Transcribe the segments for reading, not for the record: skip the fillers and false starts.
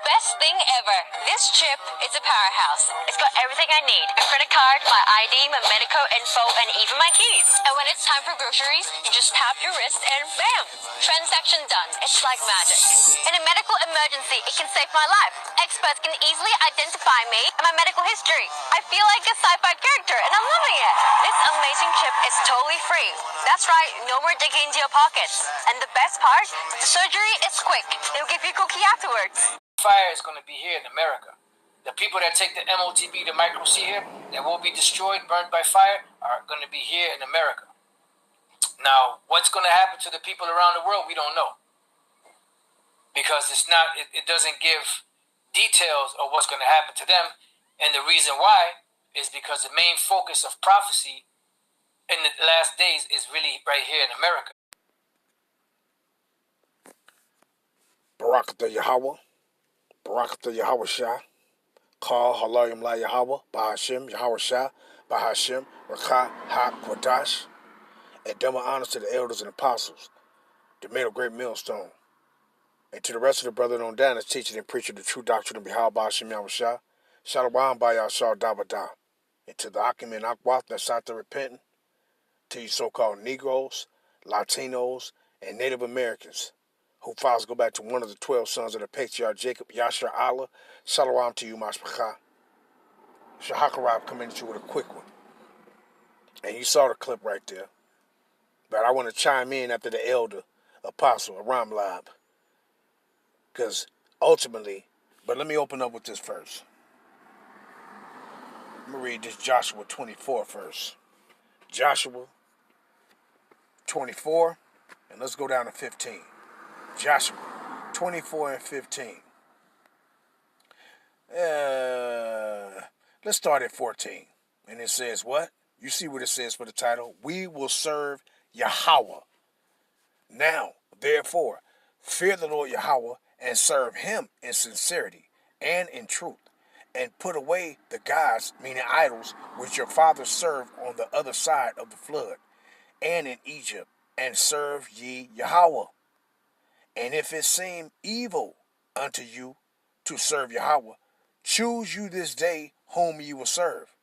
best thing ever. This chip is a powerhouse. It's got everything I need. A credit card, my ID, my medical info, and even my keys. And when it's time for groceries, you just tap your wrist and bam! Transaction done. It's like magic. In a medical emergency, it can save my life. Experts can easily identify me and my medical history. I feel like a sci-fi character and I'm loving it. This amazing chip is totally free. That's right, no more digging into your pockets. And the best part, the surgery is quick. They'll give you a cookie afterwards. Fire is going to be here in America. The people that take the motb, the micro C here, that will be destroyed, burned by fire, are going to be here in America. Now, what's going to happen to the people around the world, we don't know. Because it doesn't give details of what's going to happen to them. And the reason why is because the main focus of prophecy in the last days is really right here in America. Barakatah Yahweh, Barakatah Yahweh Shah, Kal Halayim La Yahweh, Bahashim, Yahweh Shah, Bahashim, Rakah, Ha, Quadash, and double honors to the elders and apostles, the men of great millstone, and to the rest of the brethren on down that's teaching and preaching the true doctrine of Yahweh Bahashim Yahweh Shah, Shalom Bayashar Dabada, and to the Akim and Akwath that's out there repenting, to you so-called Negroes, Latinos, and Native Americans, who files go back to one of the 12 sons of the patriarch Jacob, Yasher Allah. Shalom to you, Mashpachah. Shahakarab coming at you with a quick one. And you saw the clip right there. But I want to chime in after the elder apostle, Aram Lab. Because ultimately, but let me open up with this first. Let me read this Joshua 24 first. Joshua 24, and let's go down to 15. Joshua 24 and 15. Let's start at 14. And it says what? You see what it says for the title? We will serve Yahweh. Now, therefore, fear the Lord Yahweh and serve him in sincerity and in truth. And put away the gods, meaning idols, which your fathers served on the other side of the flood and in Egypt, and serve ye Yahweh. And if it seem evil unto you to serve Yahweh, choose you this day whom you will serve,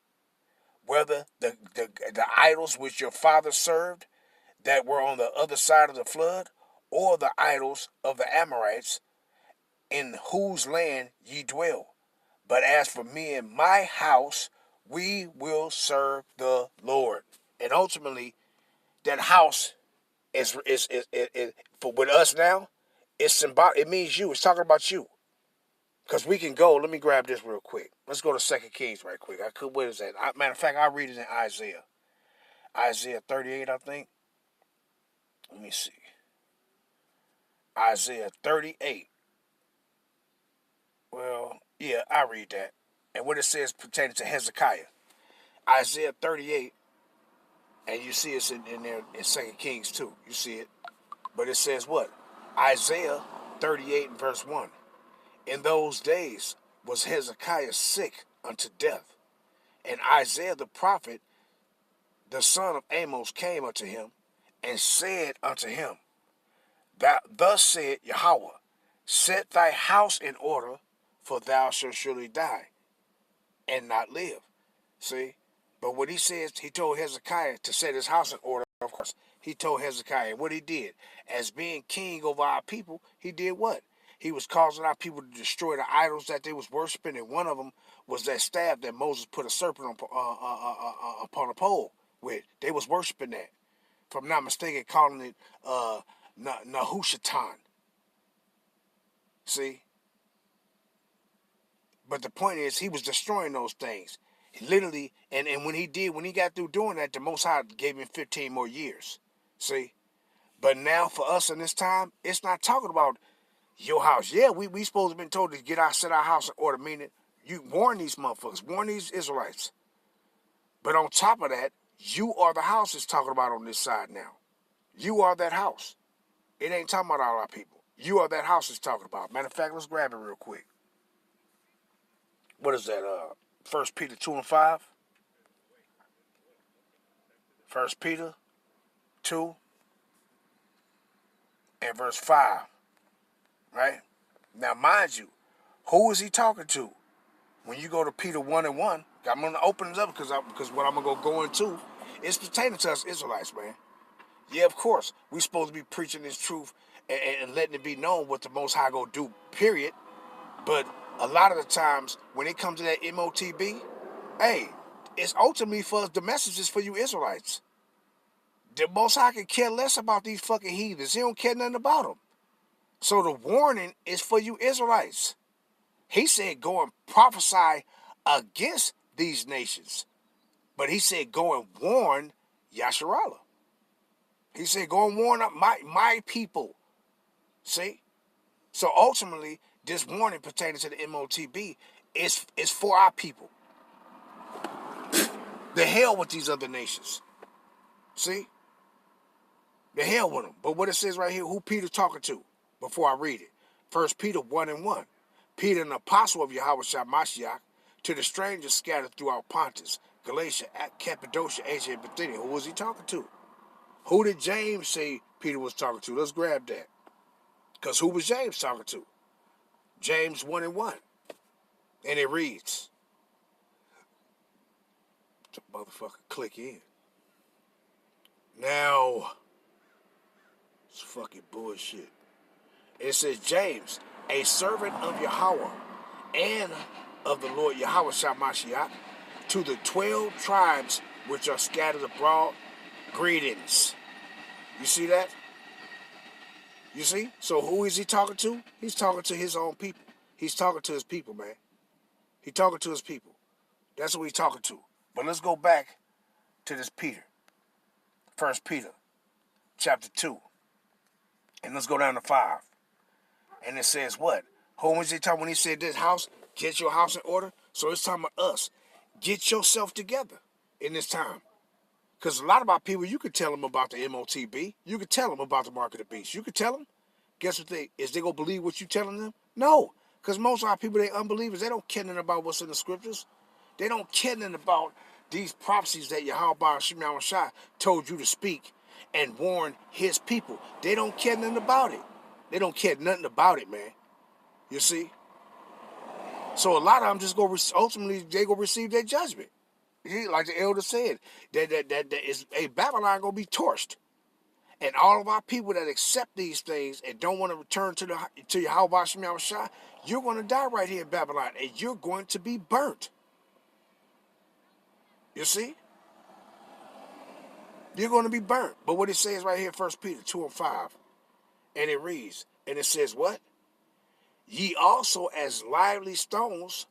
whether the idols which your fathers served that were on the other side of the flood, or the idols of the Amorites, in whose land ye dwell. But as for me and my house, we will serve the Lord. And ultimately, that house is for with us now. It's symbolic. It means you. It's talking about you. Because we can go. Let me grab this real quick. Let's go to 2 Kings right quick. What is that? Matter of fact, I'll read it in Isaiah. Isaiah 38, I think. Let me see. Isaiah 38. Well, yeah, I read that. And what it says pertaining to Hezekiah. Isaiah 38. And you see it's in there in 2 Kings 2. You see it. But it says what? Isaiah 38 and verse 1. In those days was Hezekiah sick unto death. And Isaiah the prophet, the son of Amos, came unto him and said unto him, thus said Yahweh, set thy house in order, for thou shalt surely die and not live. See? But what he says, he told Hezekiah to set his house in order, of course. He told Hezekiah what he did. As being king over our people, he did what? He was causing our people to destroy the idols that they was worshiping, and one of them was that staff that Moses put a serpent upon a pole with. They was worshiping that. If I'm not mistaken, calling it Nehushtan. See? But the point is, he was destroying those things. Literally, and when he got through doing that, the Most High gave him 15 more years. See? But now for us in this time, it's not talking about your house. Yeah, we supposed to have been told to set our house in order, meaning you warn these motherfuckers, warn these Israelites. But on top of that, you are the house it's talking about on this side now. You are that house. It ain't talking about all our people. You are that house it's talking about. Matter of fact, let's grab it real quick. What is that? 1 Peter 2 and 5? 1 Peter 2 and verse 5. Right? Now, mind you, Who is he talking to? When you go to Peter 1:1, I'm going to open it up because what I'm going to go into is pertaining to us Israelites, man. Yeah, of course, we're supposed to be preaching this truth and letting it be known what the Most High go do, period. But a lot of the times, when it comes to that motb, hey, it's ultimately for us, the message is for you Israelites. The Most High can care less about these fucking heathens. He don't care nothing about them. So the warning is for you Israelites. He said go and prophesy against these nations. But he said go and warn Yasharallah. He said go and warn up my people. See? So ultimately, this warning pertaining to the motb is for our people. The hell with these other nations. See? The hell with them. But what it says right here, who Peter talking to? Before I read it. 1 Peter 1:1. Peter, an apostle of Yahweh Mashiach, to the strangers scattered throughout Pontus, Galatia, Cappadocia, Asia, and Bithynia. Who was he talking to? Who did James say Peter was talking to? Let's grab that. Because who was James talking to? James 1:1. And it reads. The motherfucker click in. Now, it's fucking bullshit. It says, James, a servant of Yahweh and of the Lord Yahweh Mashiach, to the 12 tribes which are scattered abroad, greetings. You see that? You see? So who is he talking to? He's talking to his own people. He's talking to his people, man. He's talking to his people. That's who he's talking to. But let's go back to this Peter. 1 Peter chapter 2. And let's go down to 5. And it says what? Who was he talking when he said this house? Get your house in order. So it's talking about us. Get yourself together in this time. Because a lot of our people, you could tell them about the motb. You could tell them about the mark of the beast. You could tell them. Guess what they going to believe what you telling them? No. Because most of our people, they unbelievers. They don't care nothing about what's in the scriptures. They don't care nothing about these prophecies that Yahweh Shemel Shai told you to speak and warn his people. They don't care nothing about it. They don't care nothing about it, man. You see? So a lot of them just go, ultimately, they go receive their judgment. Like the elder said, that is a Babylon going to be torched. And all of our people that accept these things and don't want to return to Yahweh Shemel Shai, you're going to die right here in Babylon, and you're going to be burnt. You see? You're going to be burnt. But what it says right here, 1 Peter 2:5, and it reads, and it says what? Ye also as lively stones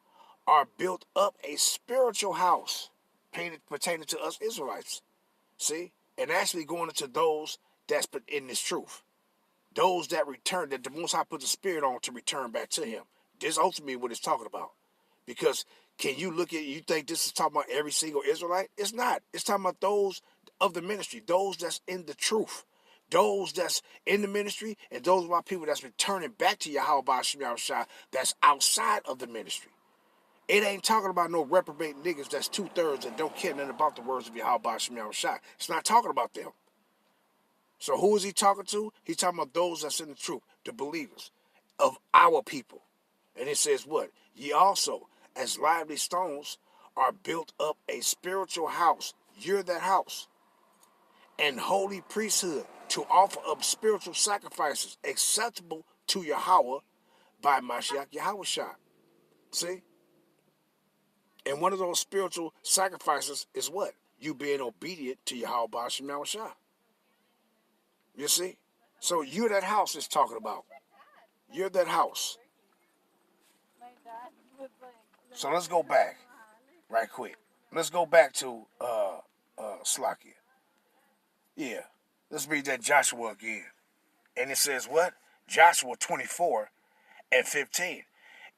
are built up a spiritual house pertaining to us Israelites. See? And actually going into those that's in this truth. Those that return, that the Most High put the Spirit on to return back to him. This is ultimately what it's talking about. Because can you look at, you think this is talking about every single Israelite? It's not. It's talking about those of the ministry, those that's in the truth, those that's in the ministry, and those of our people that's returning back to Yahweh Shemel Shai that's outside of the ministry. It ain't talking about no reprobate niggas that's 2/3 and don't care nothing about the words of Yahweh Shemel Shai. It's not talking about them. So who is he talking to? He's talking about those that's in the truth, the believers of our people. And it says what? Ye also, as lively stones, are built up a spiritual house. You're that house. And holy priesthood to offer up spiritual sacrifices acceptable to Yahweh by Mashiach Yahweh Shai. See? And one of those spiritual sacrifices is what? You being obedient to Yahweh Shemel Shai. You see? So you're that house it's talking about. You're that house. So let's go back right quick. Let's go back to Slakia. Yeah. Let's read that Joshua again. And it says what? Joshua 24:15.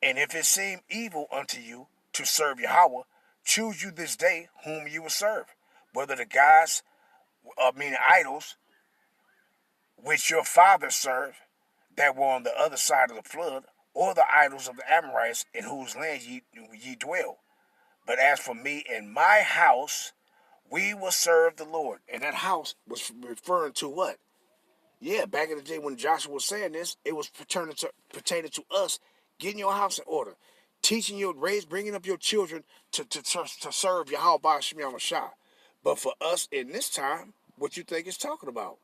And if it seem evil unto you to serve Yahweh, choose you this day whom you will serve, whether the gods, meaning idols, which your fathers served, that were on the other side of the flood, or the idols of the Amorites in whose land ye dwell. But as for me and my house, we will serve the Lord. And that house was referring to what? Yeah, back in the day when Joshua was saying this, it was pertaining to us getting your house in order, bringing up your children to serve Yahweh Ba'Shem Yahushua. But for us in this time, what you think it's talking about?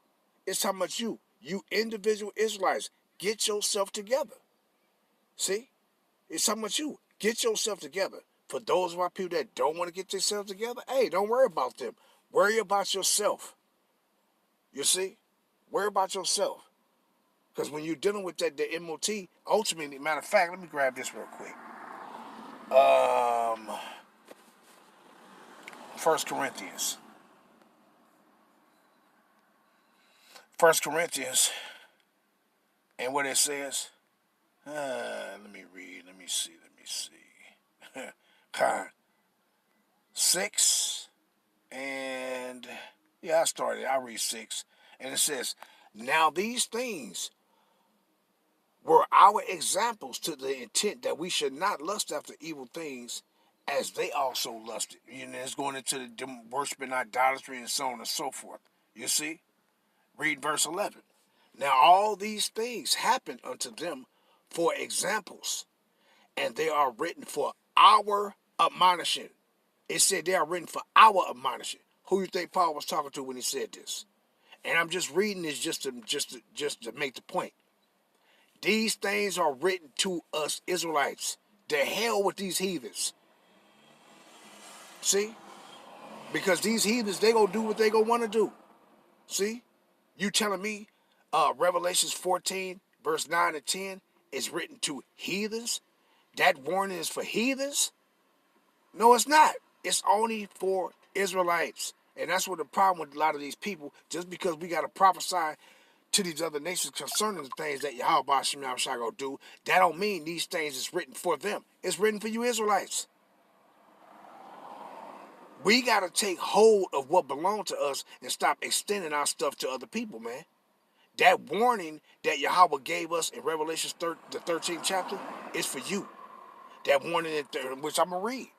It's talking about you individual Israelites, get yourself together. See? It's talking about you. Get yourself together. For those of our people that don't want to get themselves together, hey, don't worry about them. Worry about yourself. You see? Worry about yourself. Because when you're dealing with the MOT, ultimately, matter of fact, let me grab this real quick. 1 Corinthians. 1 Corinthians, and what it says, let me read, let me see. 6, and yeah, I'll read 6, and it says, now these things were our examples to the intent that we should not lust after evil things as they also lusted. You know, it's going into the worshiping idolatry and so on and so forth. You see? Read verse 11. Now all these things happened unto them for examples, and they are written for our admonishing. It said they are written for our admonishing. Who you think Paul was talking to when he said this? And I'm just reading this just to make the point. These things are written to us Israelites. The hell with these heathens. See? Because these heathens, they gonna do what they gonna want to do. See? You telling me Revelations 14, verse 9 and 10 is written to heathens? That warning is for heathens? No, it's not. It's only for Israelites. And that's what the problem with a lot of these people, just because we got to prophesy to these other nations concerning the things that Yahweh Ba'Shem Yahushua gonna do, that don't mean these things is written for them. It's written for you Israelites. We got to take hold of what belongs to us and stop extending our stuff to other people, man. That warning that Yahweh gave us in Revelation the 13th chapter is for you. That warning, which I'm going to read.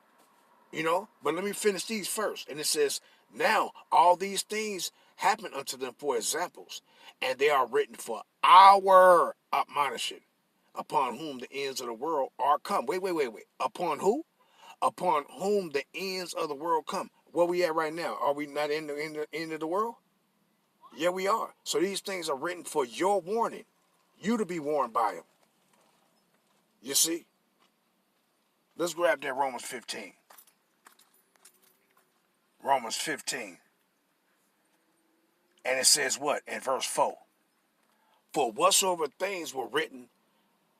You know, but let me finish these first. And it says, now all these things happen unto them for examples, and they are written for our admonishing, upon whom the ends of the world are come. Wait. Upon who? Upon whom the ends of the world come. Where we at right now? Are we not in the end of the world? Yeah, we are. So these things are written for your warning. You to be warned by them. You see? Let's grab that Romans 15. Romans 15. And it says what? In verse 4. For whatsoever things were written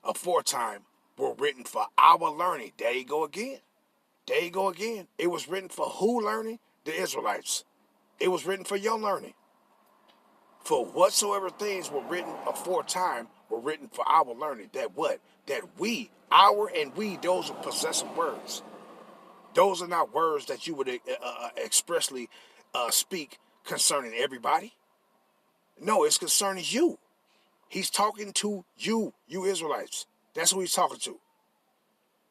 aforetime were written for our learning. There you go again. There you go again. It was written for who learning? The Israelites. It was written for your learning. For whatsoever things were written aforetime were written for our learning. That what? That we, our and we, those are possessive words. Those are not words that you would expressly speak concerning everybody. No, it's concerning you. He's talking to you, you Israelites. That's who he's talking to.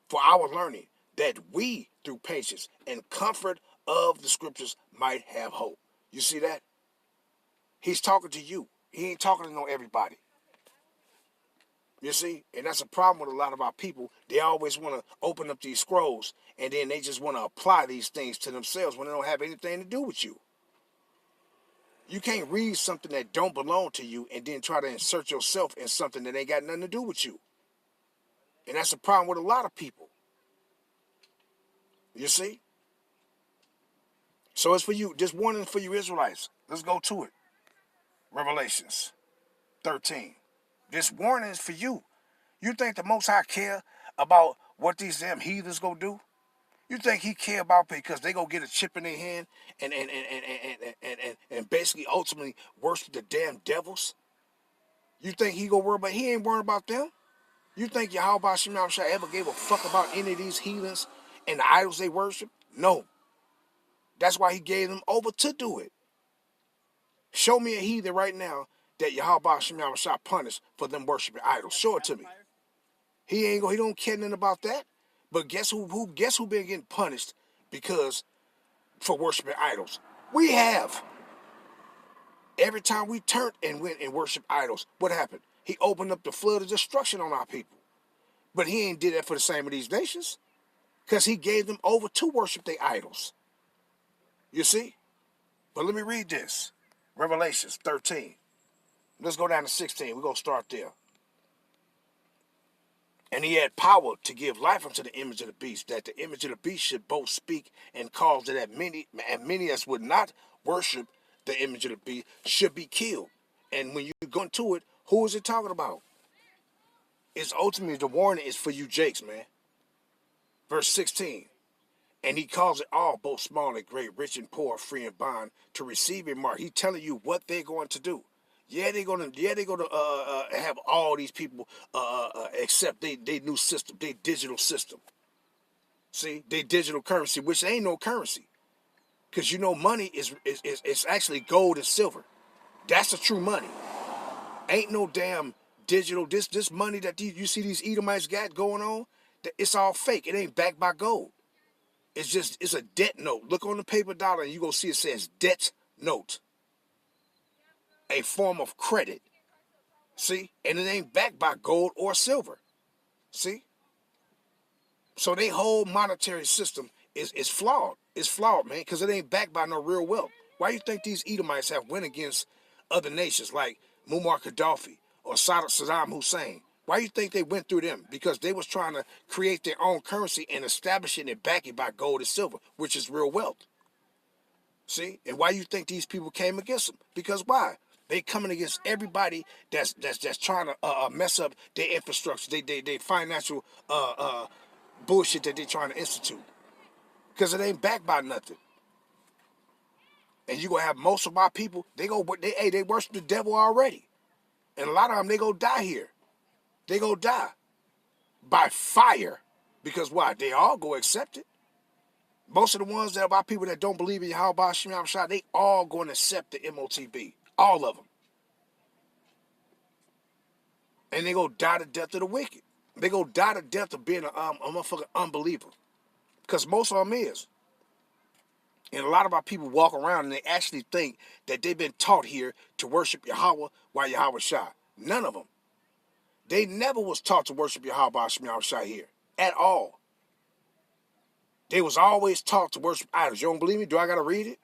For our learning, that we, through patience and comfort of the scriptures, might have hope. You see that? He's talking to you. He ain't talking to everybody. You see? And that's a problem with a lot of our people. They always want to open up these scrolls, and then they just want to apply these things to themselves when they don't have anything to do with you. You can't read something that don't belong to you and then try to insert yourself in something that ain't got nothing to do with you. And that's a problem with a lot of people. You see? So it's for you. This warning for you Israelites. Let's go to it. Revelations 13. This warning is for you. You think the Most High care about what these damn heathens gonna do? You think he care about because they gonna get a chip in their hand and basically ultimately worship the damn devils? You think he gonna worry about? He ain't worried about them. You think Yahweh Ba'Shem Yahushua ever gave a fuck about any of these heathens and the idols they worship? No. That's why he gave them over to do it. Show me a heathen right now that Yahweh Ba'Shem Yahushua punished for them worshiping idols. Show it to me. He don't care nothing about that. But guess who been getting punished because for worshiping idols? We have. Every time we turned and went and worshiped idols, what happened? He opened up the flood of destruction on our people. But he ain't did that for the same of these nations, because he gave them over to worship their idols. You see? But let me read this. Revelations 13. Let's go down to 16. We're going to start there. And he had power to give life unto the image of the beast, that the image of the beast should both speak and cause that many as would not worship the image of the beast should be killed. And when you go into it, who is it talking about? It's ultimately the warning is for you jakes, man. Verse 16. And he calls it all, both small and great, rich and poor, free and bond, to receive a mark. He's telling you what they're going to do. They're gonna have all these people accept they new system, they digital system. See, they digital currency, which ain't no currency, because you know money is actually gold and silver. That's the true money. Ain't no damn digital. This money that you see these Edomites got going on, it's all fake. It ain't backed by gold. It's a debt note. Look on the paper dollar and you gonna see it says debt note. A form of credit. See? And it ain't backed by gold or silver. See? So their whole monetary system is flawed. It's flawed, man, because it ain't backed by no real wealth. Why do you think these Edomites have went against other nations like Muammar Gaddafi or Saddam Hussein? Why do you think they went through them? Because they was trying to create their own currency and establish it and back it by gold and silver, which is real wealth. See? And why you think these people came against them? Because why? They coming against everybody that's trying to mess up their infrastructure, they financial bullshit that they trying to institute. Because it ain't backed by nothing. And you gonna have most of our people, they worship the devil already. And a lot of them, they go die here. They go die by fire. Because why? They all go accept it. Most of the ones that are people that don't believe in Yahweh Shem Shah, they all going to accept the MOTB. All of them. And they go die the death of the wicked. They go die the death of being a motherfucking unbeliever. Because most of them is. And a lot of our people walk around and they actually think that they've been taught here to worship Yahweh while Yahweh Shah. None of them. They never was taught to worship Yahweh Shem Shah here. At all. They was always taught to worship idols. You don't believe me? Do I got to read it?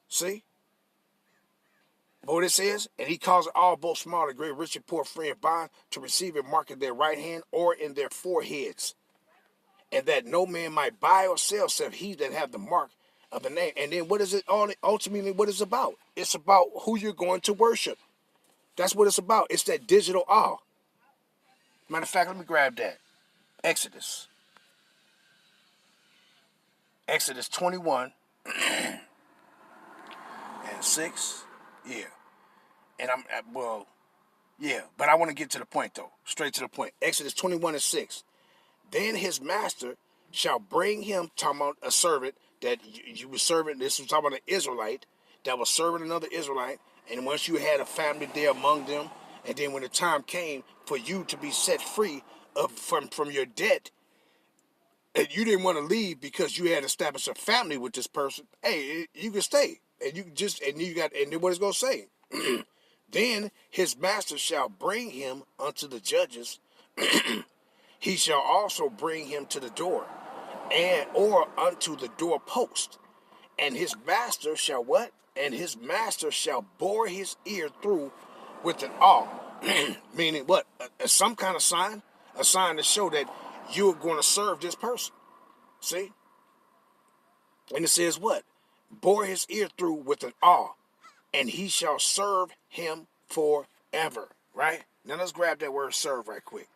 See? But what it says, and he calls it all, both small and great, rich and poor, free and bond, to receive a mark in their right hand or in their foreheads, and that no man might buy or sell except he that have the mark of the name. And then what is it ultimately what it's about? It's about who you're going to worship. That's what it's about. It's that digital awe. Matter of fact, let me grab that. Exodus 21 and 6. Yeah. And but I want to get to the point though. Straight to the point. Exodus 21 and 6. Then his master shall bring him, talking about a servant that you were serving. This was talking about an Israelite that was serving another Israelite. And once you had a family there among them, and then when the time came for you to be set free from your debt, and you didn't want to leave because you had established a family with this person, hey, you can stay. And you then what it's going to say? Then his master shall bring him unto the judges. He shall also bring him to the door, or unto the doorpost. And his master shall what? And his master shall bore his ear through with an awl. Meaning what? Some kind of sign? A sign to show that you're going to serve this person. See? And it says what? Bore his ear through with an awl, and he shall serve him forever. Right? Now let's grab that word serve right quick.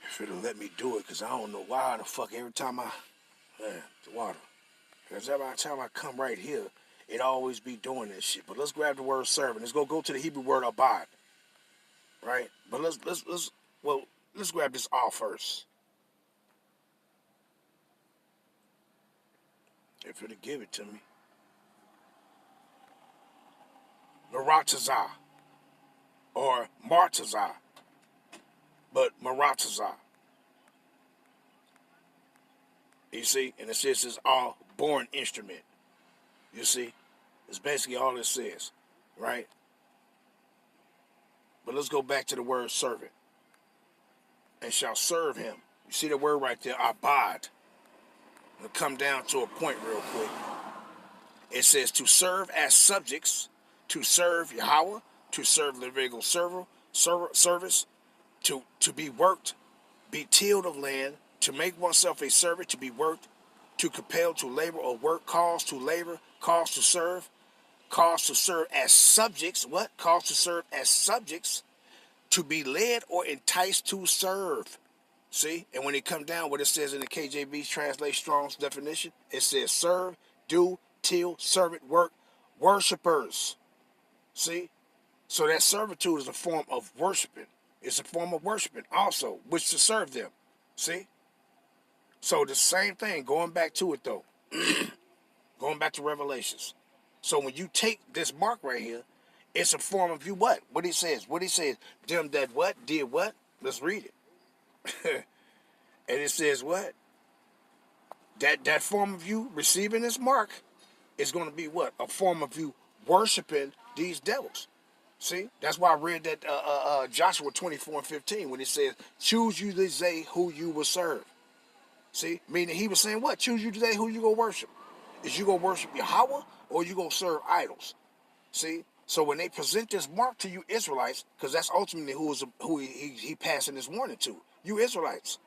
If it'll let me do it, because I don't know why the fuck every time the water. Because every time I come right here, it always be doing that shit. But let's grab the word serve and let's go to the Hebrew word abad. Right? But let's grab this all first. If it'll give it to me. Maratazah. Or Martazah. But Maratazah. You see? And it says it's all born instrument. You see? It's basically all it says. Right? But let's go back to the word servant. And shall serve him. You see the word right there, abad. We'll come down to a point real quick. It says to serve as subjects, to serve Yahweh, to serve Levitical service, to be worked, be tilled of land, to make oneself a servant, to be worked, to compel to labor or work, cause to labor, cause to serve as subjects. What? Cause to serve as subjects, to be led or enticed to serve. See? And when it come down, what it says in the KJV translate Strong's definition, it says serve, do, till, servant, work, worshipers. See? So that servitude is a form of worshiping. It's a form of worshiping also, which to serve them. See? So the same thing, going back to it though. Going back to Revelations. So when you take this mark right here, it's a form of you what? What he says. Them that what? Did what? Let's read it. And it says what? That form of you receiving this mark is going to be what? A form of you worshiping these devils. See? That's why I read that Joshua 24:15 when it says, choose you this day who you will serve. See? Meaning he was saying what? Choose you today who you going to worship. Is you going to worship Yahweh or you going to serve idols? See? So when they present this mark to you Israelites, because that's ultimately who he passing this warning to, you Israelites.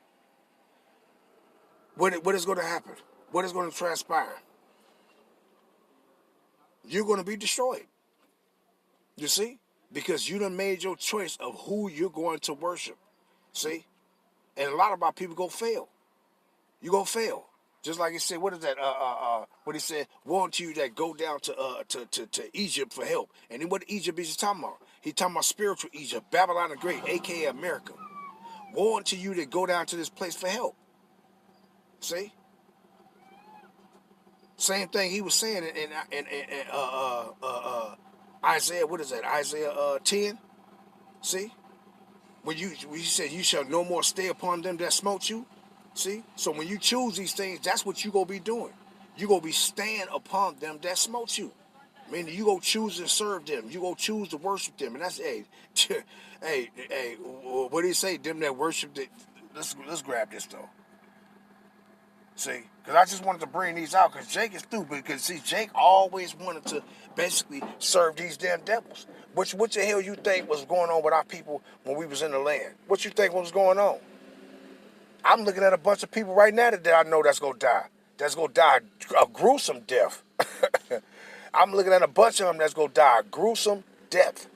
What is going to happen? What is going to transpire? You're going to be destroyed. You see? Because you done made your choice of who you're going to worship. See? And a lot of our people go fail. You go fail. Just like he said, what is that? What he said, woe unto you that go down to Egypt for help. And then what Egypt is he talking about? He talking about spiritual Egypt, Babylon the Great, aka America. Woe unto you that go down to this place for help. See? Same thing he was saying in Isaiah. What is that? Isaiah 10. See, when you said you shall no more stay upon them that smote you. See, so when you choose these things, that's what you gonna be doing. You gonna be staying upon them that smote you. Meaning you go choose to serve them. You go choose to worship them, and that's hey, what do you say? Them that worship it. Let's grab this though. See, because I just wanted to bring these out because Jake is stupid. Because see, Jake always wanted to basically serve these damn devils. What the hell you think was going on with our people when we was in the land? What you think was going on? I'm looking at a bunch of people right now that I know that's gonna die. That's gonna die a gruesome death. I'm looking at a bunch of them that's gonna die a gruesome death.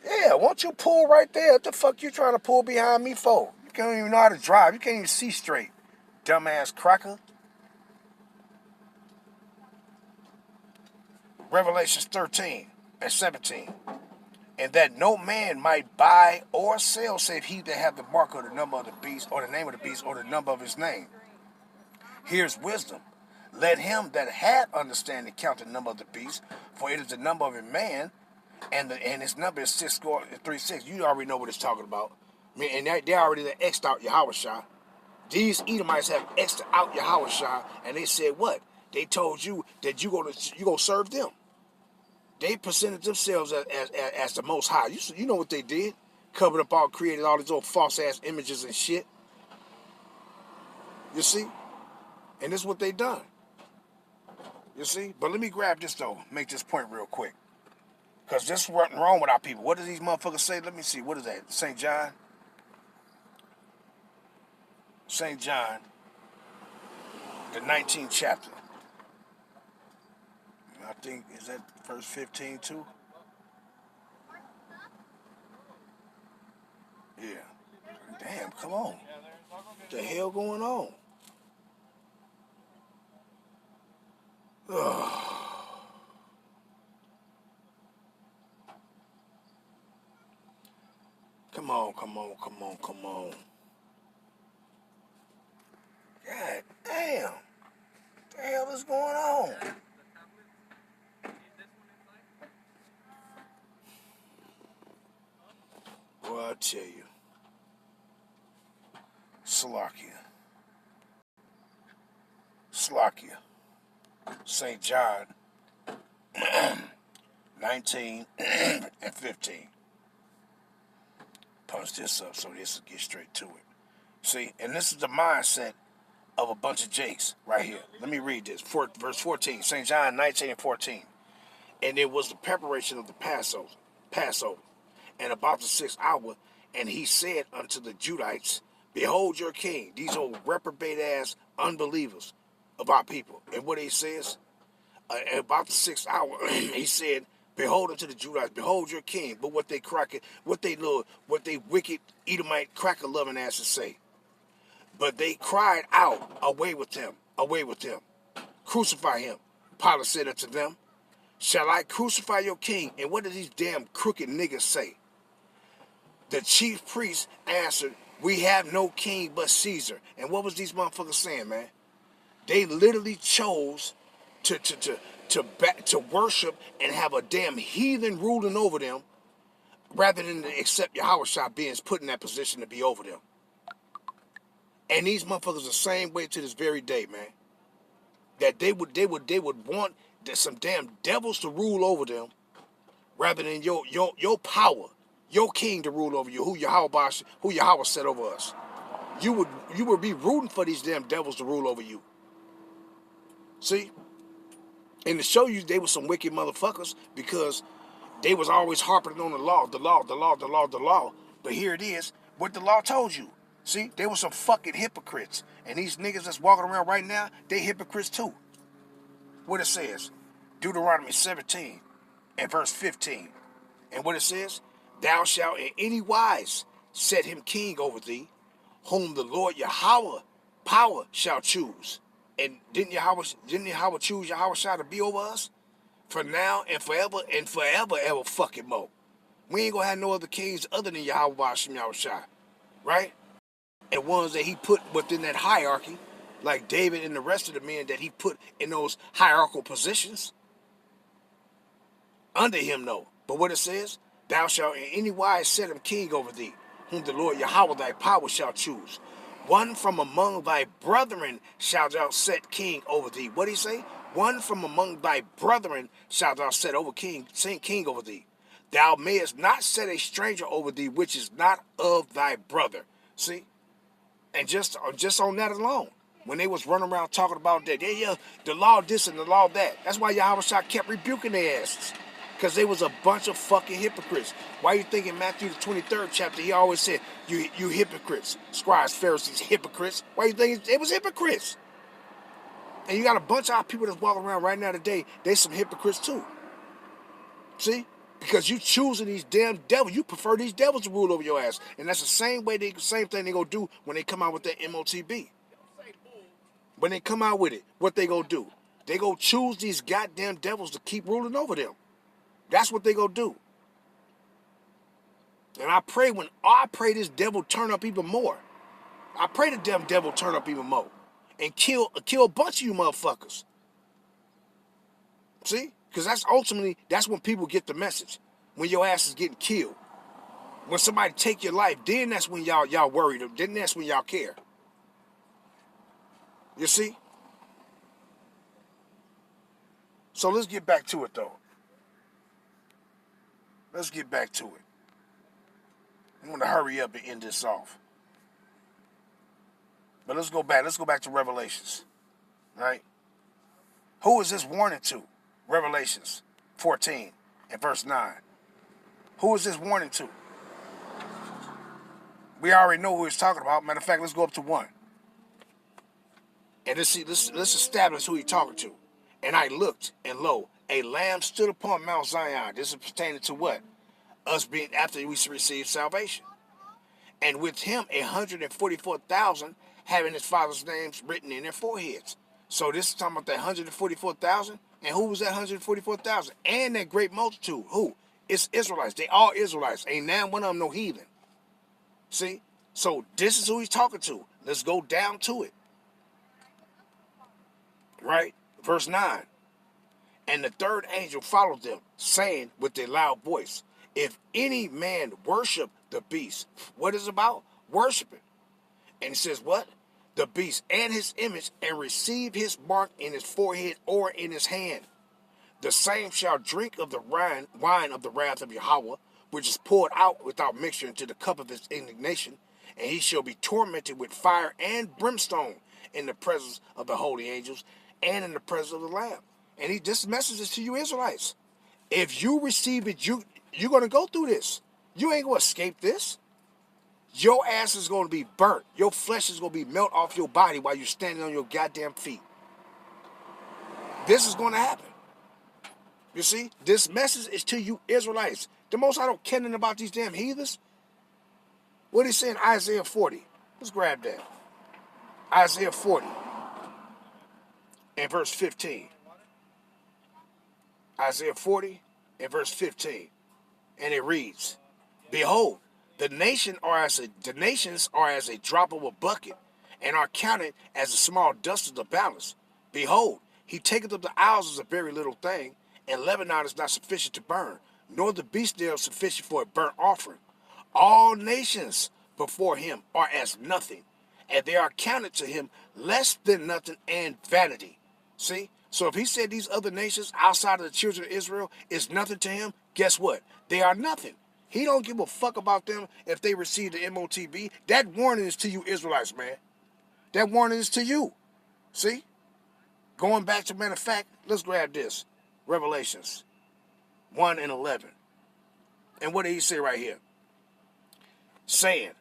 Yeah, won't you pull right there? What the fuck you trying to pull behind me for? You can't even know how to drive. You can't even see straight. Dumbass cracker. Revelations 13 and 17. And that no man might buy or sell save he that have the mark of the number of the beast, or the name of the beast, or the number of his name. Here's wisdom. Let him that hath understanding count the number of the beast, for it is the number of a man, and his number is 636. You already know what it's talking about. I mean, and they already X'd out Yahushua. These Edomites have X'd out Yahushua, and they said what? They told you that you gonna serve them. They presented themselves as the Most High. You know what they did? Covered up all, created all these old false ass images and shit. You see? And this is what they done. You see? But let me grab this though. Make this point real quick. Because this is what's wrong with our people. What do these motherfuckers say? Let me see. What is that? St. John? St. John, the 19th chapter. I think, is that verse 15 too? Yeah. Damn, come on. What the hell going on? Ugh. Come on. God damn. What the hell is going on? Well, I tell you. Slakia. St. John, 19 and 15. Punch this up so this will get straight to it. See, and this is the mindset of a bunch of jakes right here. Let me read this. Verse 14, St. John 19 and 14. And it was the preparation of the Passover, and about the 6th hour, and he said unto the Judites, behold your king. These old reprobate ass unbelievers of our people. And what he says, about the 6th hour, he said, behold unto the Judites, behold your king. But what they wicked Edomite cracker loving asses say. But they cried out, away with him, crucify him. Pilate said unto them, shall I crucify your king? And what did these damn crooked niggas say? The chief priest answered, we have no king but Caesar. And what was these motherfuckers saying, man? They literally chose to worship and have a damn heathen ruling over them rather than to accept Yahushua being put in that position to be over them. And these motherfuckers the same way to this very day, man. That they would want some damn devils to rule over them rather than your power, your king to rule over you, who Yahweh set over us. You would be rooting for these damn devils to rule over you. See? And to show you they were some wicked motherfuckers because they was always harping on the law. But here it is, what the law told you. See, they were some fucking hypocrites. And these niggas that's walking around right now, they hypocrites too. What it says, Deuteronomy 17 and verse 15. And what it says, thou shalt in any wise set him king over thee, whom the Lord Yahweh power shall choose. And didn't Yahweh choose Yahweh to be over us? For now and forever ever fucking more. We ain't gonna have no other kings other than Yahweh Yahweh, right? And the ones that he put within that hierarchy, like David and the rest of the men that he put in those hierarchical positions, under him no. But what it says, thou shalt in any wise set him king over thee, whom the Lord Yahweh thy power shall choose. One from among thy brethren shalt thou set king over thee. What did he say? One from among thy brethren shalt thou set king over thee. Thou mayest not set a stranger over thee, which is not of thy brother. See? And just on that alone, when they was running around talking about that, the law this and the law that. That's why Yahweh kept rebuking their asses. Because they was a bunch of fucking hypocrites. Why you think in Matthew the 23rd chapter, he always said, you hypocrites, scribes, Pharisees, hypocrites. Why you think it was hypocrites? And you got a bunch of people that's walking around right now today, they some hypocrites too. See? Because you choosing these damn devils. You prefer these devils to rule over your ass. And that's the same thing they gonna do when they come out with that motb. When they come out with it, what they gonna do? They gonna choose these goddamn devils to keep ruling over them. That's what they gonna do. And I pray this devil turn up even more. I pray the damn devil turn up even more. And kill a bunch of you motherfuckers. See? Because that's when people get the message. When your ass is getting killed. When somebody take your life, then that's when y'all worried. Then that's when y'all care. You see? So let's get back to it though. Let's get back to it. I'm going to hurry up and end this off. But let's go back to Revelations. Right? Who is this warning to? Revelations 14 and verse 9. Who is this warning to? We already know who he's talking about. Matter of fact, let's go up to 1. And let's establish who he's talking to. And I looked, and lo, a lamb stood upon Mount Zion. This is pertaining to what? Us being after we received salvation. And with him 144,000 having his father's names written in their foreheads. So this is talking about that 144,000. And who was that 144,000? And that great multitude. Who? It's Israelites. They all Israelites. Ain't now one of them no heathen. See? So this is who he's talking to. Let's go down to it. Right? Verse 9. And the third angel followed them, saying with a loud voice, if any man worship the beast, what is it about? Worshiping. And it says what? The beast and his image, and receive his mark in his forehead or in his hand. The same shall drink of the wine of the wrath of Yahweh, which is poured out without mixture into the cup of his indignation, and he shall be tormented with fire and brimstone in the presence of the holy angels and in the presence of the Lamb. And this message is to you Israelites. If you receive it, you're going to go through this. You ain't going to escape this. Your ass is going to be burnt. Your flesh is going to be melt off your body while you're standing on your goddamn feet. This is going to happen. You see, this message is to you Israelites. The most I don't care nothing about these damn heathens. What he say in Isaiah 40? Let's grab that. Isaiah 40 and verse 15. Isaiah 40 and verse 15. And it reads, Behold, the nations are as a drop of a bucket, and are counted as a small dust of the balance. Behold, he taketh up the isles as a very little thing, and Lebanon is not sufficient to burn, nor the beast thereof sufficient for a burnt offering. All nations before him are as nothing, and they are counted to him less than nothing and vanity. See? So if he said these other nations outside of the children of Israel is nothing to him, guess what? They are nothing. He don't give a fuck about them if they receive the motb. That warning is to you Israelites, man. That warning is to you. See? Going back to, matter of fact, let's grab this. Revelations 1 and 11. And what did he say right here? Saying,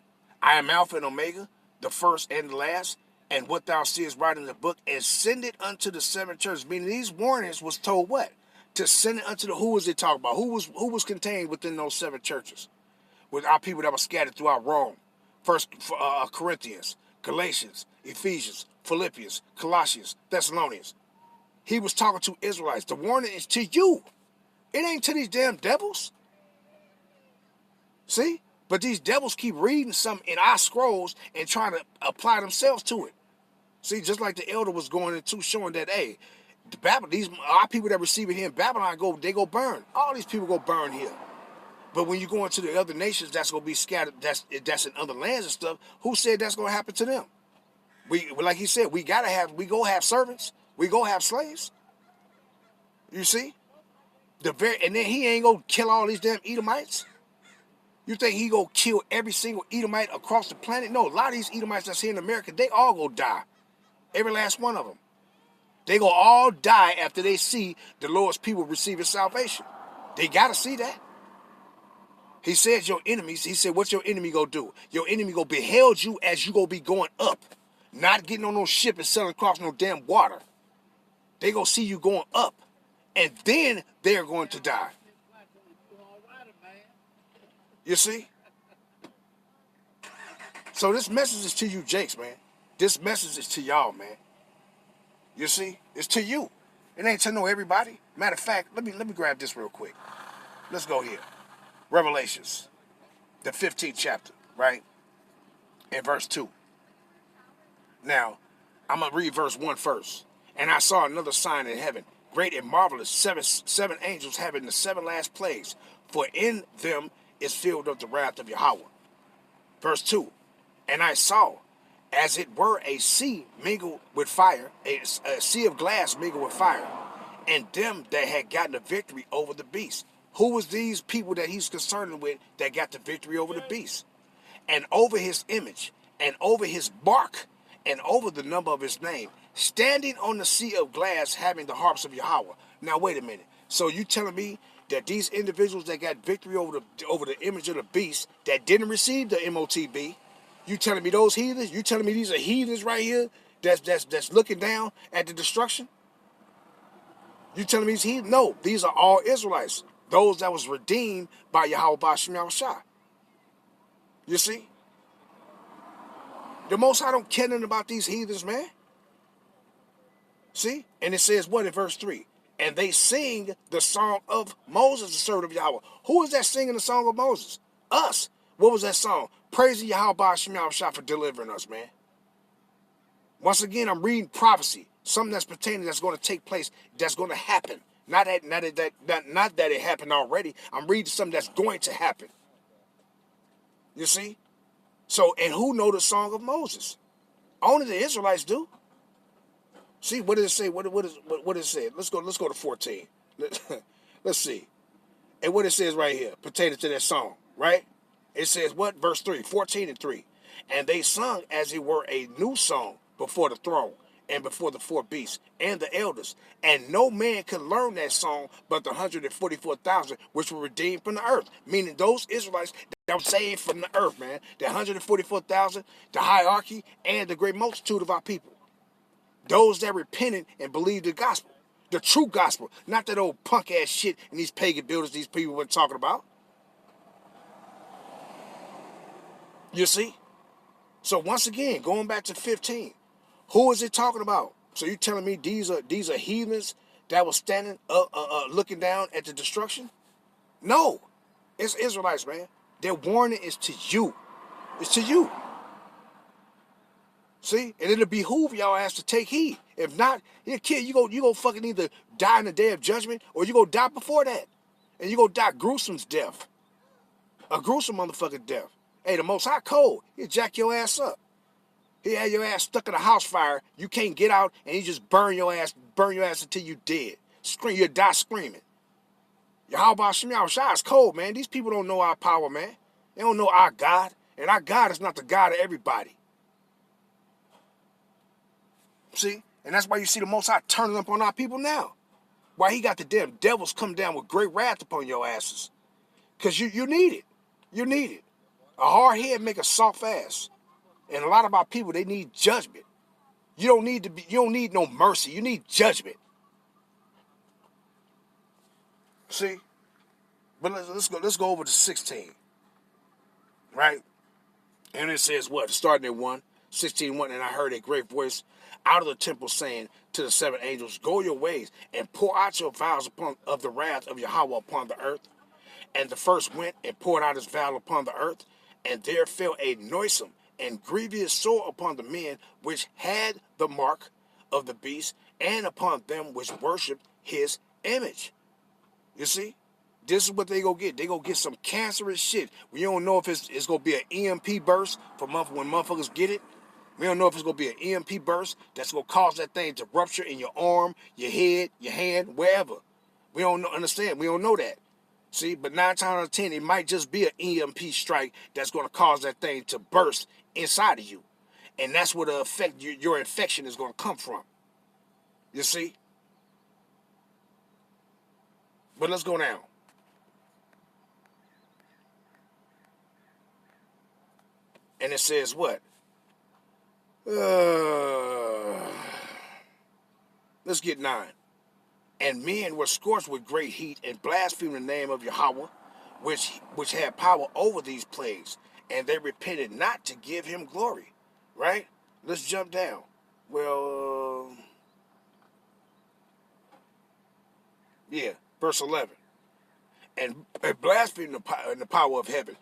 I am Alpha and Omega, the first and the last, and what thou seest write in the book, and send it unto the seven churches. Meaning these warnings was told what? To send it unto who was it talking about? Who was contained within those seven churches? With our people that were scattered throughout Rome. First Corinthians, Galatians, Ephesians, Philippians, Colossians, Thessalonians. He was talking to Israelites. The warning is to you. It ain't to these damn devils. See? But these devils keep reading something in our scrolls and trying to apply themselves to it. See, just like the elder was going into showing that, hey, our people that receive it here in Babylon, they go burn. All these people go burn here. But when you go into the other nations that's going to be scattered, that's in other lands and stuff, who said that's going to happen to them? Like he said, we go have servants. We go have slaves. You see? And then he ain't going to kill all these damn Edomites. You think he going to kill every single Edomite across the planet? No, a lot of these Edomites that's here in America, they all going to die. Every last one of them. They going to all die after they see the Lord's people receiving salvation. They got to see that. He said your enemies, he said, what's your enemy going to do? Your enemy going to behold you as you going to be going up. Not getting on no ship and sailing across no damn water. They going to see you going up. And then they're going to die. You see? So this message is to you Jakes, man. This message is to y'all, man. You see? It's to you. It ain't to know everybody. Matter of fact, let me grab this real quick. Let's go here. Revelations, the 15th chapter, right? And verse 2. Now, I'm going to read verse 1 first. And I saw another sign in heaven, great and marvelous, seven angels having the seven last plagues, for in them is filled up the wrath of Yahweh. Verse 2. And I saw, as it were a sea mingled with fire, a sea of glass mingled with fire, and them that had gotten the victory over the beast. Who was these people that he's concerned with that got the victory over the beast? And over his image, and over his mark, and over the number of his name, standing on the sea of glass, having the harps of Yahweh. Now wait a minute. So you telling me that these individuals that got victory over the image of the beast that didn't receive the motb, you telling me those heathens? You telling me these are heathens right here that's looking down at the destruction? You telling me these heathens? No, these are all Israelites. Those that was redeemed by Yahweh Ba'ashem Yahushua. You see? The Most High don't care nothing about these heathens, man. See? And it says what in verse 3? And they sing the song of Moses, the servant of Yahweh. Who is that singing the song of Moses? Us. What was that song? Praising Yahweh Ba'ashem Yahushua for delivering us, man. Once again, I'm reading prophecy. Something that's pertaining, that's going to take place, that's going to happen. Not that it happened already. I'm reading something that's going to happen. You see? So, and who know the song of Moses? Only the Israelites do. See, what does it say? What does it say? Let's go to 14. Let's see. And what it says right here, pertaining to that song, right? It says what? Verse 3, 14 and 3. And they sung as it were a new song before the throne and before the four beasts and the elders. And no man could learn that song but the 144,000 which were redeemed from the earth. Meaning those Israelites that were saved from the earth, man. The 144,000, the hierarchy, and the great multitude of our people. Those that repented and believed the gospel. The true gospel. Not that old punk ass shit and these pagan builders these people were talking about. You see? So once again, going back to 15, who is it talking about? So you telling me these are heathens that were standing looking down at the destruction? No, it's Israelites, man. Their warning is to you. It's to you. See, and it'll behoove y'all ass to take heed. If not, you go fucking either die in the day of judgment or you go die before that, and you go die gruesome death, a gruesome motherfucking death. Hey, the Most High cold. He'll jack your ass up. He had your ass stuck in a house fire. You can't get out, and he just burn your ass until you dead. Scream, you die screaming. How about Shemyaw Shai is cold, man. These people don't know our power, man. They don't know our God, and our God is not the God of everybody. See, and that's why you see the Most High turning up on our people now. Why he got the damn devils come down with great wrath upon your asses, cause you need it. You need it. A hard head make a soft ass. And a lot of our people, they need judgment. You don't need no mercy. You need judgment. See? But let's go over to 16. Right? And it says what? Starting at 1, 16:1, and I heard a great voice out of the temple saying to the seven angels, go your ways and pour out your vials of the wrath of Yahweh upon the earth. And the first went and poured out his vial upon the earth, and there fell a noisome and grievous sore upon the men which had the mark of the beast, and upon them which worshipped his image. You see? This is what they go get. They go get some cancerous shit. We don't know if it's going to be an EMP burst for when motherfuckers get it. We don't know if it's going to be an EMP burst that's going to cause that thing to rupture in your arm, your head, your hand, wherever. We don't understand. We don't know that. See, but 9 times out of 10, it might just be an EMP strike that's going to cause that thing to burst inside of you. And that's where the effect, your infection is going to come from. You see? But let's go down. And it says what? Let's get 9. And men were scorched with great heat and blasphemed the name of Yahweh, which had power over these plagues, and they repented not to give him glory. Right? Let's jump down. Well, yeah, verse 11. And blasphemed the power of heaven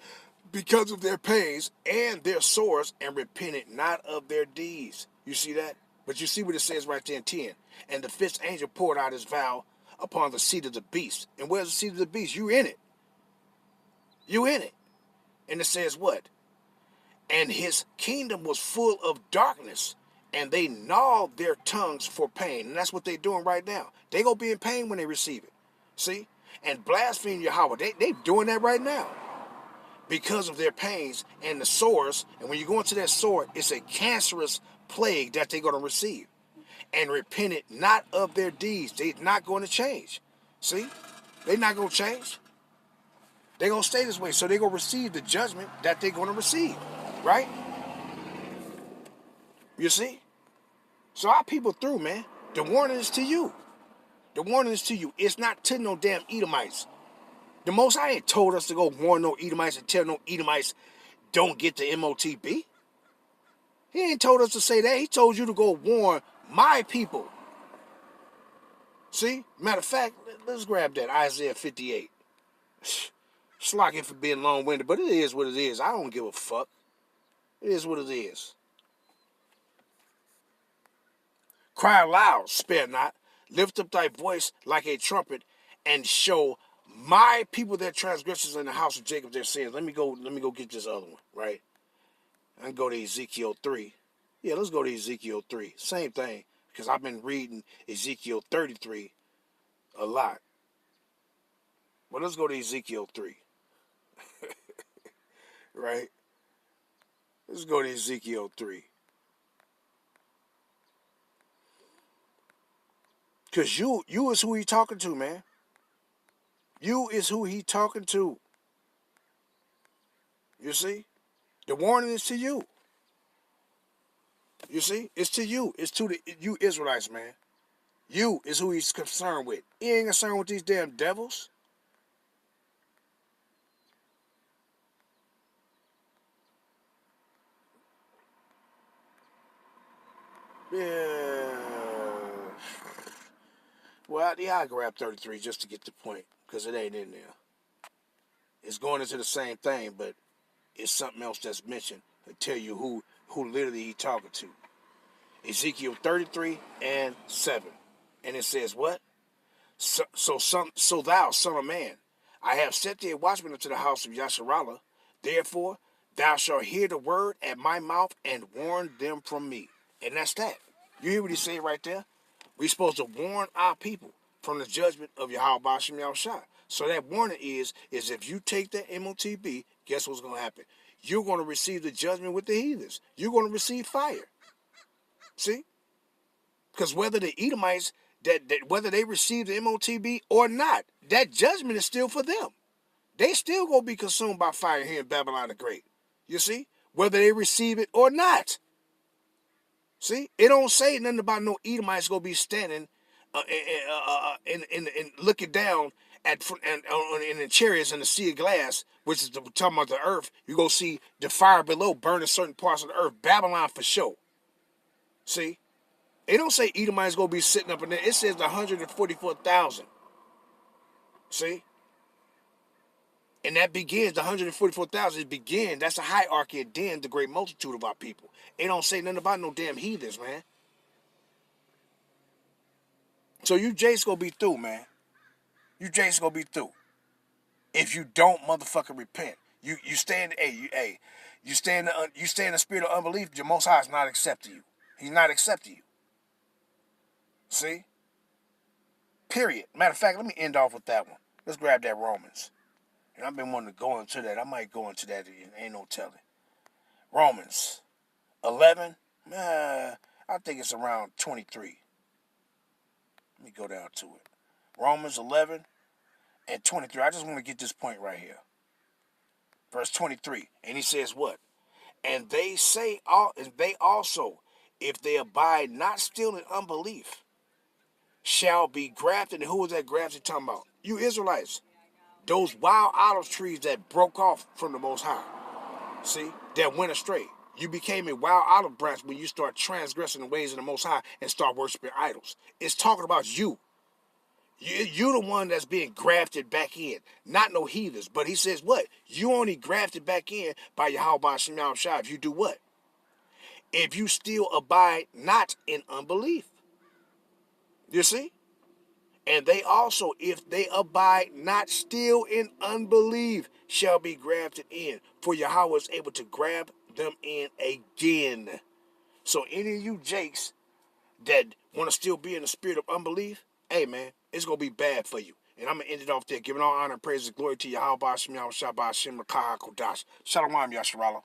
because of their pains and their sores, and repented not of their deeds. You see that? But you see what it says right there in 10. And the fifth angel poured out his vial upon the seat of the beast. And where's the seat of the beast? You in it. You in it. And it says what? And his kingdom was full of darkness, and they gnawed their tongues for pain. And that's what they're doing right now. They gonna be in pain when they receive it. See? And blaspheme Yahweh. They doing that right now. Because of their pains and the sores. And when you go into that sore, it's a cancerous plague that they're going to receive. And repented not of their deeds. They're not going to change. See? They're not going to change. They're going to stay this way. So they're going to receive the judgment that they're going to receive. Right? You see? So our people through, man. The warning is to you. The warning is to you. It's not to no damn Edomites. The Most High ain't told us to go warn no Edomites and tell no Edomites don't get the motb. He ain't told us to say that. He told you to go warn my people. See? Matter of fact, let's grab that Isaiah 58. Slock it for being long-winded, but it is what it is. I don't give a fuck. It is what it is. Cry aloud, spare not. Lift up thy voice like a trumpet, and show my people their transgressions in the house of Jacob their sins. Let me go get this other one, right? I can go to Ezekiel 3. Yeah, let's go to Ezekiel 3. Same thing, because I've been reading Ezekiel 33 a lot. Well, let's go to Ezekiel 3. Right? Let's go to Ezekiel 3. Because you is who he talking to, man. You is who he talking to. You see? The warning is to you. You see? It's to you. It's to you Israelites, man. You is who he's concerned with. He ain't concerned with these damn devils. Yeah. Well, yeah, I grabbed 33 just to get the point, because it ain't in there. It's going into the same thing, but it's something else that's mentioned to tell you who literally he talking to. Ezekiel 33 and 7. And it says what? So thou, son of man, I have set thee a watchman unto the house of Yasharallah. Therefore, thou shalt hear the word at my mouth and warn them from me. And that's that. You hear what he said right there? We're supposed to warn our people from the judgment of Yahweh Bashim Yahushua. So that warning is if you take that motb, guess what's going to happen? You're going to receive the judgment with the heathens. You're going to receive fire. See? Because whether the Edomites, whether they receive the motb or not, that judgment is still for them. They still going to be consumed by fire here in Babylon the Great. You see? Whether they receive it or not. See? It don't say nothing about no Edomites going to be standing and looking down in the chariots in the sea of glass, which is talking about the earth. You go see the fire below burning certain parts of the earth. Babylon for sure. See? It don't say Edomites going to be sitting up in there. It says 144,000. See? And that begins, the 144,000 begin. That's a hierarchy, and then the great multitude of our people. It don't say nothing about no damn heathens, man. So you Jace gonna be through, man. You Jace gonna be through. If you don't motherfucking repent. You stay in you stay in the spirit of unbelief, your Most High is not accepting you. He's not accepting you. See? Period. Matter of fact, let me end off with that one. Let's grab that Romans. And I've been wanting to go into that. I might go into that. Ain't no telling. Romans 11. I think it's around 23. Let me go down to it. Romans 11 and 23. I just want to get this point right here. Verse 23. And he says what? And they also, if they abide not still in unbelief, shall be grafted. And who is that grafted talking about? You Israelites. Those wild olive trees that broke off from the Most High. See? That went astray. You became a wild olive branch when you start transgressing the ways of the Most High and start worshiping idols. It's talking about you. You're the one that's being grafted back in. Not no heathens. But he says what? You only grafted back in by Yahweh Shem Yahushua if you do what? If you still abide not in unbelief. You see? And they also, if they abide not still in unbelief, shall be grafted in. For Yahweh is able to grab them in again. So any of you jakes that want to still be in the spirit of unbelief, hey man, it's going to be bad for you. And I'm going to end it off there, giving all honor, praise, and glory to Yahweh Shem Yahushua Shem Kodash. Shalom Yasharallah.